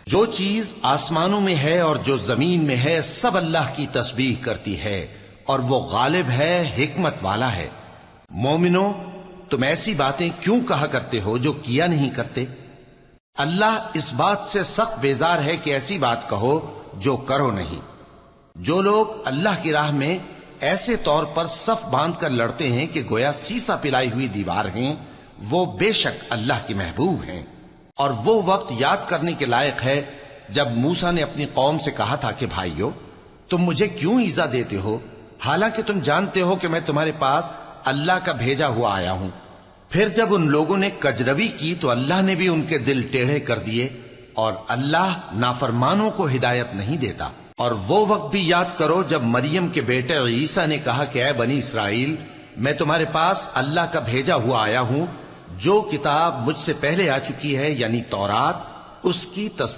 جو چیز آسمانوں میں ہے اور جو زمین میں ہے سب اللہ کی تسبیح کرتی ہے اور وہ غالب ہے، حکمت والا ہے۔ مومنو، تم ایسی باتیں کیوں کہا کرتے ہو جو کیا نہیں کرتے؟ اللہ اس بات سے سخت بیزار ہے کہ ایسی بات کہو جو کرو نہیں۔ جو لوگ اللہ کی راہ میں ایسے طور پر صف باندھ کر لڑتے ہیں کہ گویا سیسا پلائی ہوئی دیوار ہیں، وہ بے شک اللہ کے محبوب ہیں۔ اور وہ وقت یاد کرنے کے لائق ہے جب موسیٰ نے اپنی قوم سے کہا تھا کہ بھائیو، تم مجھے کیوں ایذا دیتے ہو حالانکہ تم جانتے ہو کہ میں تمہارے پاس اللہ کا بھیجا ہوا آیا ہوں۔ پھر جب ان لوگوں نے کجروی کی تو اللہ نے بھی ان کے دل ٹیڑھے کر دیے، اور اللہ نافرمانوں کو ہدایت نہیں دیتا۔ اور وہ وقت بھی یاد کرو جب مریم کے بیٹے عیسیٰ نے کہا کہ اے بنی اسرائیل، میں تمہارے پاس اللہ کا بھیجا ہوا آیا ہوں، جو کتاب مجھ سے پہلے آ چکی ہے یعنی تورات، اس کی تصدیق